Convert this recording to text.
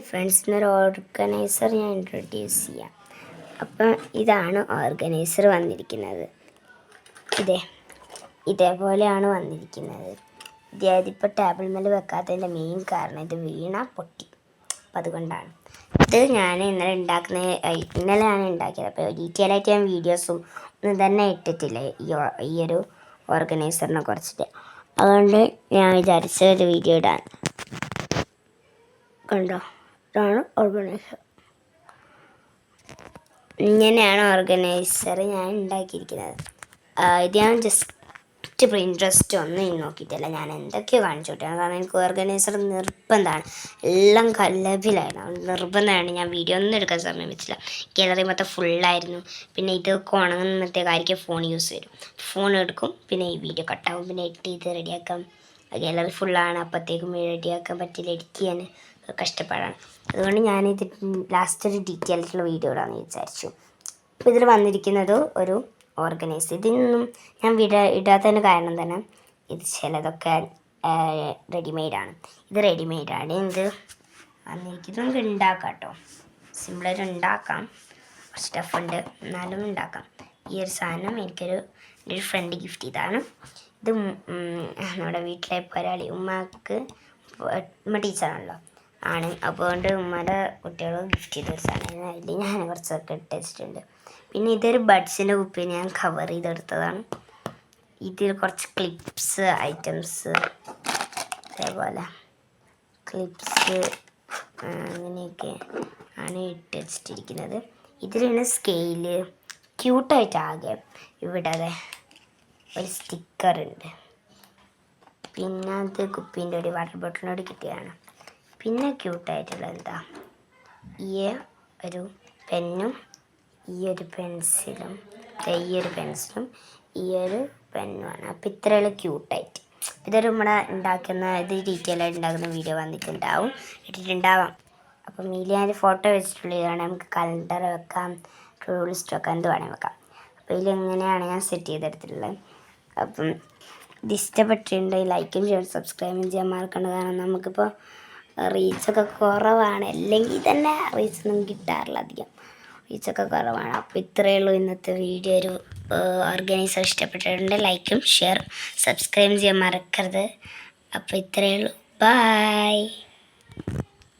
ഫ്രണ്ട്സിനൊരു organiser ഞാൻ introduce ചെയ്യാം. അപ്പം ഇതാണ് ഓർഗനൈസർ വന്നിരിക്കുന്നത്. ഇതേപോലെയാണ് വന്നിരിക്കുന്നത്. ഇതിപ്പോൾ ടേബിൾ മേൽ വെക്കാത്തതിൻ്റെ മെയിൻ കാരണം ഇത് വീണ പൊട്ടി. അപ്പം അതുകൊണ്ടാണ് ഇത് ഞാൻ ഇന്നലെയാണ് ഉണ്ടാക്കിയത്. അപ്പോൾ ഡീറ്റെയിൽ ആയിട്ട് ഞാൻ വീഡിയോസും ഒന്നും തന്നെ ഇട്ടിട്ടില്ല ഈ ഒരു ഓർഗനൈസറിനെ കുറിച്ചിട്ട്. അതുകൊണ്ട് ഞാൻ വിചാരിച്ച ഒരു വീഡിയോ ഇടാൻ. കണ്ടോ, ഇതാണ് ഓർഗനൈസർ. ഇങ്ങനെയാണ് ഓർഗനൈസർ ഞാൻ ഉണ്ടാക്കിയിരിക്കുന്നത്. ഇത് ഞാൻ ജസ്റ്റ് ഇൻട്രസ്റ്റ് ഒന്നും നോക്കിയിട്ടില്ല, ഞാൻ എന്തൊക്കെയോ കാണിച്ചു വിട്ടാണ്. കാരണം എനിക്ക് ഓർഗനൈസർ നിർബന്ധമാണ്, എല്ലാം ലഭ്യമായിരുന്നു. നിർബന്ധമാണ്. ഞാൻ വീഡിയോ ഒന്നും എടുക്കാൻ സമയം വെച്ചില്ല. ഗാലറി മൊത്തം ഫുള്ളായിരുന്നു. പിന്നെ ഇതൊക്കെ ഉണങ്ങുന്നത്തേക്കായിരിക്കും ഫോൺ യൂസ് വരും. ഫോൺ എടുക്കും, പിന്നെ ഈ വീഡിയോ കട്ടാവും, പിന്നെ എഡിറ്റ് ചെയ്ത് റെഡിയാക്കാം. ഗാലറി ഫുള്ളാണ്, അപ്പോഴത്തേക്കും റെഡിയാക്കാൻ പറ്റില്ല, എഡിറ്റ് ചെയ്യാൻ കഷ്ടപ്പാടാണ്. അതുകൊണ്ട് ഞാനിത് ലാസ്റ്റ് ഒരു ഡീറ്റെയിൽ ആയിട്ടുള്ള വീഡിയോ ഇടാമെന്ന് വിചാരിച്ചു. അപ്പോൾ ഇതിൽ വന്നിരിക്കുന്നത് ഒരു ഓർഗനൈസർ. ഇതിനൊന്നും ഞാൻ ഇടാത്തതിന് കാരണം തന്നെ ഇത് ചിലതൊക്കെ റെഡിമെയ്ഡാണ്. ഇത് റെഡിമെയ്ഡാണ്. ഇത് വന്നിരിക്കുന്നത് നമുക്ക് ഉണ്ടാക്കാം കേട്ടോ. സിമ്പിളായിട്ട് ഉണ്ടാക്കാം. കുറച്ച് ടഫുണ്ട്, എന്നാലും ഉണ്ടാക്കാം. ഈ ഒരു സാധനം എൻ്റെ ഒരു ഫ്രണ്ട് ഗിഫ്റ്റ് ചെയ്താണ്. ഇത് നമ്മുടെ വീട്ടിലെ ഒരാളി ഉമ്മ ടീച്ചറാണല്ലോ ആണ്. അതുകൊണ്ട് ഉമ്മയുടെ കുട്ടികൾ ഗിഫ്റ്റ് ചെയ്തൊരു സാധനം. അതിൽ ഞാൻ കുറച്ചൊക്കെ ഇട്ട് വെച്ചിട്ടുണ്ട്. പിന്നെ ഇതൊരു ബഡ്സിൻ്റെ കുപ്പി ഞാൻ കവർ ചെയ്തെടുത്തതാണ്. ഇതിൽ കുറച്ച് ക്ലിപ്സ് ഐറ്റംസ്, അതേപോലെ ക്ലിപ്സ് അങ്ങനെയൊക്കെ ആണ് ഇട്ട് വെച്ചിട്ടിരിക്കുന്നത്. ഇതിലാണ് സ്കെയില്. ക്യൂട്ടായിട്ട് ആകെ ഇവിടെ ഒരു സ്റ്റിക്കറുണ്ട്. പിന്നെ അത് കുപ്പീൻ്റെ ഒരു വാട്ടർ ബോട്ടിലിനോട് കിട്ടിയതാണ്. പിന്നെ ക്യൂട്ടായിട്ടുള്ള ഈ ഒരു പെന്നും ഈ ഒരു പെൻസിലും ഈ ഒരു പെന്നുമാണ്. അപ്പോൾ ഇത്രയുള്ള ക്യൂട്ടായിട്ട് ഇതൊരു നമ്മുടെ ഇത് ഡീറ്റെയിൽ ആയിട്ട് ഉണ്ടാക്കുന്ന വീഡിയോ ഇട്ടിട്ടുണ്ടാവാം. അപ്പം ഇതിൽ ഞാൻ ഫോട്ടോ വെച്ചിട്ടുള്ളതാണ്. നമുക്ക് കലണ്ടർ വെക്കാം, ടു ഡു ലിസ്റ്റ് വെക്കാം, എന്ത് വേണമെങ്കിൽ വെക്കാം. അപ്പോൾ ഇതിലെങ്ങനെയാണ് ഞാൻ സെറ്റ് ചെയ്തെടുത്തിട്ടുള്ളത്. അപ്പം ഇത് ഇഷ്ടപ്പെട്ടിട്ടുണ്ടെങ്കിൽ ലൈക്കും ചെയ്യാൻ സബ്സ്ക്രൈബും ചെയ്യാൻ മറക്കണ്ട. കാരണം നമുക്കിപ്പോൾ റീച്ചൊക്കെ കുറവാണ്, അല്ലെങ്കിൽ തന്നെ റീച്ചൊന്നും കിട്ടാറില്ല, അധികം റീച്ചൊക്കെ കുറവാണ്. അപ്പോൾ ഇത്രയേ ഉള്ളൂ ഇന്നത്തെ വീഡിയോ. ഒരു ഓർഗനൈസർ ഇഷ്ടപ്പെട്ടിട്ടുണ്ടെങ്കിൽ ലൈക്കും ഷെയർ സബ്സ്ക്രൈബ് ചെയ്യാൻ മറക്കരുത്. അപ്പോൾ ഇത്രയേ ഉള്ളൂ. ബൈ.